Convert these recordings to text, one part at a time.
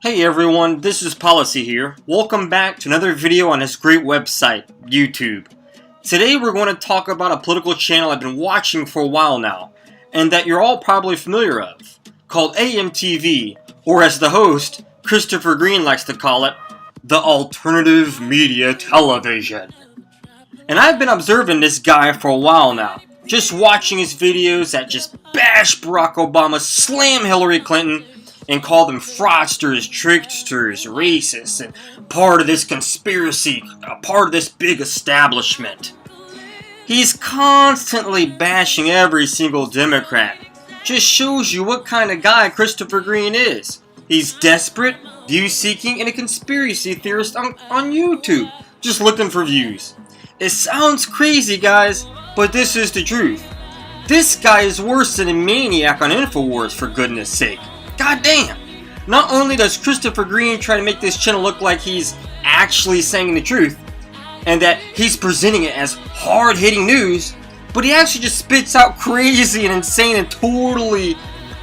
Hey everyone, this is Policy here. Welcome back to another video on this great website, YouTube. Today we're going to talk about a political channel I've been watching for a while now, and that you're all probably familiar of, called Amtv, or as the host, Christopher Greene likes to call it, the alternative media television. And I've been observing this guy for a while now, just watching his videos that just bash Barack Obama, slam Hillary Clinton, and call them fraudsters, tricksters, racists, and part of this conspiracy, a part of this big establishment. He's constantly bashing every single Democrat. Just shows you what kind of guy Christopher Greene is. He's desperate, view-seeking, and a conspiracy theorist on YouTube, just looking for views. It sounds crazy, guys, but this is the truth. This guy is worse than a maniac on InfoWars, for goodness sake. God damn! Not only does Christopher Greene try to make this channel look like he's actually saying the truth, and that he's presenting it as hard-hitting news, but he actually just spits out crazy and insane and totally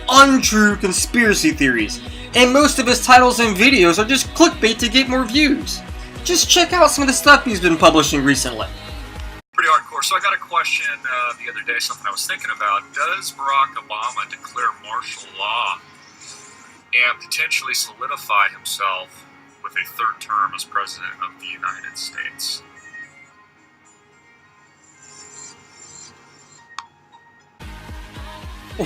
untrue conspiracy theories. And most of his titles and videos are just clickbait to get more views. Just check out some of the stuff he's been publishing recently. Pretty hardcore. So I got a question the other day, something I was thinking about. Does Barack Obama declare martial law and potentially solidify himself with a third term as President of the United States?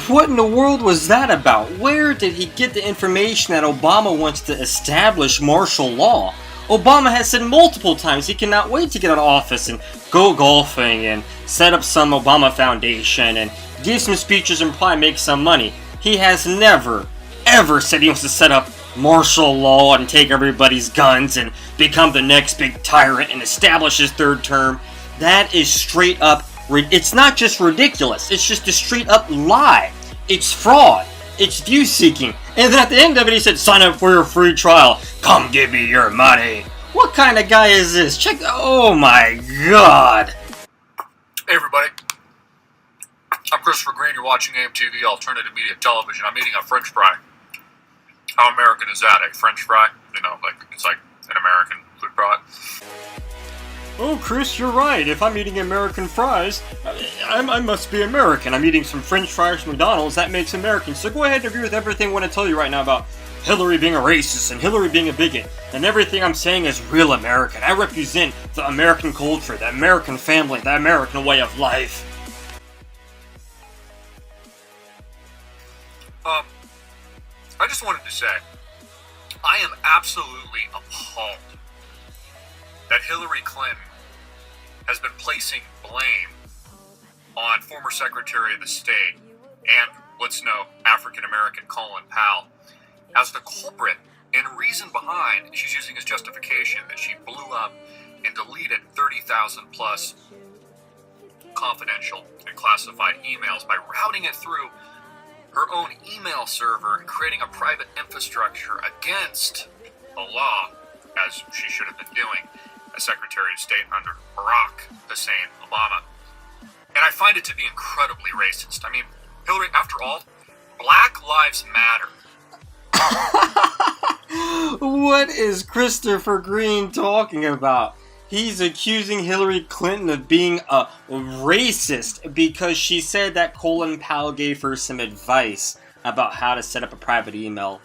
What in the world was that about? Where did he get the information that Obama wants to establish martial law? Obama has said multiple times he cannot wait to get out of office and go golfing and set up some Obama Foundation and give some speeches and probably make some money. He has never, ever said he wants to set up martial law and take everybody's guns and become the next big tyrant and establish his third term. That is straight up, it's not just ridiculous, it's just a straight up lie. It's fraud. It's view-seeking. And then at the end of it he said, sign up for your free trial. Come give me your money. What kind of guy is this? Oh my god. Hey everybody. I'm Christopher Greene. You're watching Amtv, Alternative Media Television. I'm eating a French fry. How American is that? A French fry? You know, it's like an American food product. Oh, Chris, you're right. If I'm eating American fries, I must be American. I'm eating some French fries from McDonald's. That makes American. So go ahead and agree with everything I want to tell you right now about Hillary being a racist and Hillary being a bigot. And everything I'm saying is real American. I represent the American culture, the American family, the American way of life. I just wanted to say, I am absolutely appalled that Hillary Clinton has been placing blame on former Secretary of the State and, let's know, African-American Colin Powell as the culprit, and reason behind she's using as justification that she blew up and deleted 30,000 plus confidential and classified emails by routing it through her own email server and creating a private infrastructure against the law, as she should have been doing as Secretary of State under Barack Hussein Obama. And I find it to be incredibly racist. I mean, Hillary, after all, Black Lives Matter. What is Christopher Greene talking about? He's accusing Hillary Clinton of being a racist because she said that Colin Powell gave her some advice about how to set up a private email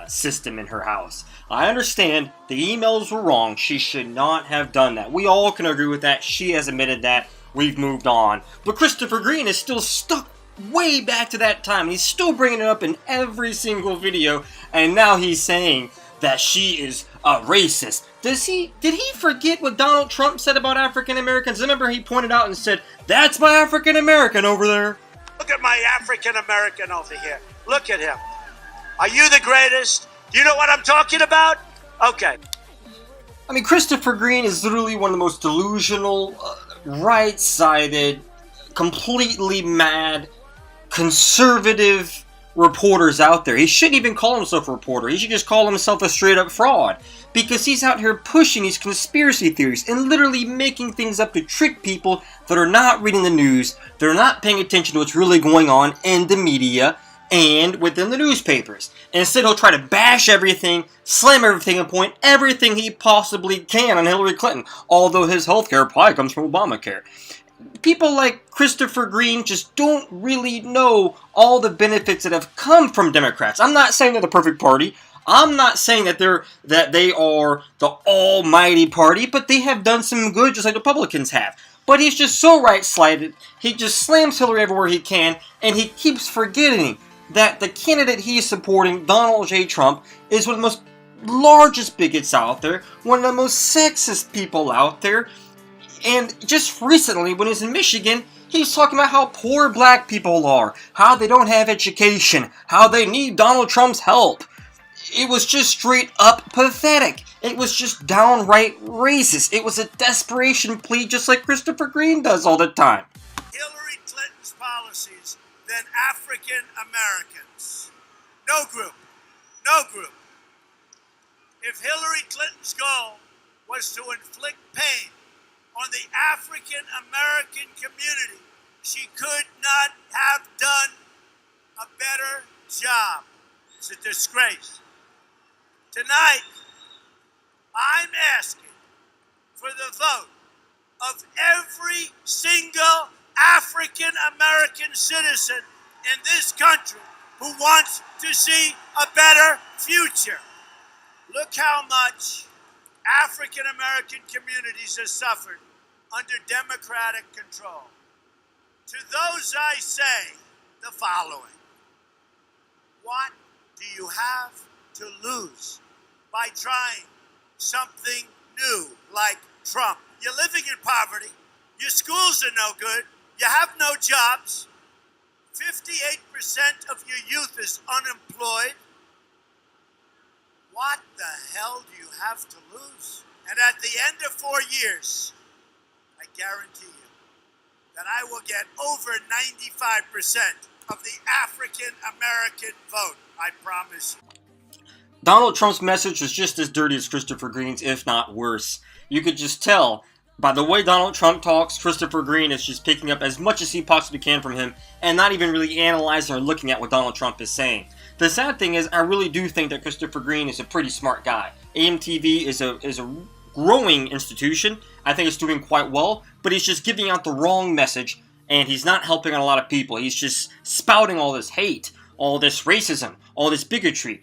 system in her house. I understand the emails were wrong. She should not have done that. We all can agree with that. She has admitted that. We've moved on. But Christopher Greene is still stuck way back to that time. He's still bringing it up in every single video. And now he's saying that she is a racist. Did he forget what Donald Trump said about African Americans? Remember he pointed out and said, that's my African American over there. Look at my African American over here. Look at him. Are you the greatest? Do you know what I'm talking about? Okay. I mean, Christopher Greene is literally one of the most delusional, right-sided, completely mad, conservative reporters out there. He shouldn't even call himself a reporter. He should just call himself a straight-up fraud. Because he's out here pushing these conspiracy theories and literally making things up to trick people that are not reading the news, they're not paying attention to what's really going on in the media, and within the newspapers. Instead, he'll try to bash everything, slam everything, and point everything he possibly can on Hillary Clinton, although his health care probably comes from Obamacare. People like Christopher Greene just don't really know all the benefits that have come from Democrats. I'm not saying they're the perfect party. I'm not saying that they are the almighty party, but they have done some good just like Republicans have. But he's just so right-sided, he just slams Hillary everywhere he can, and he keeps forgetting that the candidate he's supporting, Donald J. Trump, is one of the most largest bigots out there, one of the most sexist people out there. And just recently, when he was in Michigan, he was talking about how poor black people are, how they don't have education, how they need Donald Trump's help. It was just straight up pathetic. It was just downright racist. It was a desperation plea just like Christopher Greene does all the time. Hillary Clinton's policies than African Americans. No group. If Hillary Clinton's goal was to inflict pain on the African American community, she could not have done a better job. It's a disgrace. Tonight, I'm asking for the vote of every single African American citizen in this country who wants to see a better future. Look how much African American communities have suffered under Democratic control. To those I say the following: what do you have to lose by trying something new like Trump? You're living in poverty. Your schools are no good. You have no jobs. 58% of your youth is unemployed. What the hell do you have to lose? And at the end of 4 years, I guarantee you that I will get over 95% of the African American vote. I promise you. Donald Trump's message was just as dirty as Christopher Greene's, if not worse. You could just tell by the way Donald Trump talks, Christopher Greene is just picking up as much as he possibly can from him and not even really analyzing or looking at what Donald Trump is saying. The sad thing is, I really do think that Christopher Greene is a pretty smart guy. Amtv is a growing institution. I think it's doing quite well, but he's just giving out the wrong message, and he's not helping out a lot of people. He's just spouting all this hate, all this racism, all this bigotry.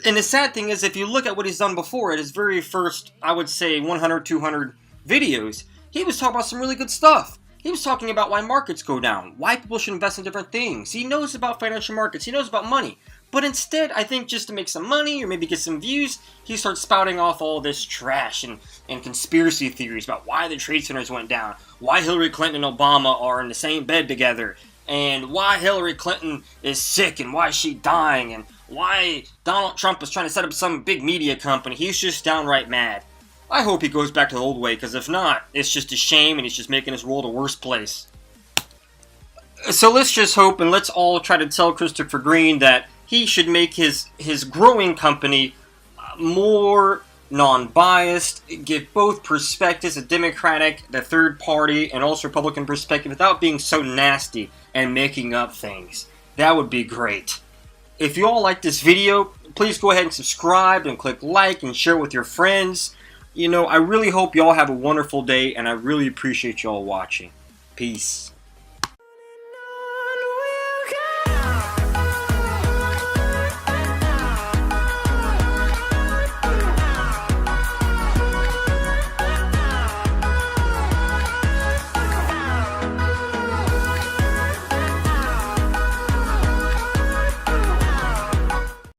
And the sad thing is, if you look at what he's done before, at his very first, I would say, 100, 200 videos, he was talking about some really good stuff. He was talking about why markets go down, why people should invest in different things. He knows about financial markets, he knows about money. But instead, I think just to make some money or maybe get some views, he starts spouting off all this trash and conspiracy theories about why the trade centers went down, why Hillary Clinton and Obama are in the same bed together, and why Hillary Clinton is sick and why she's dying, and why Donald Trump is trying to set up some big media company. He's just downright mad. I hope he goes back to the old way, because if not, it's just a shame and he's just making this world a worse place. So let's just hope and let's all try to tell Christopher Greene that he should make his growing company more non-biased, give both perspectives, a Democratic, the third party, and also Republican perspective, without being so nasty and making up things. That would be great. If you all like this video, please go ahead and subscribe and click like and share with your friends. You know, I really hope you all have a wonderful day, and I really appreciate you all watching. Peace.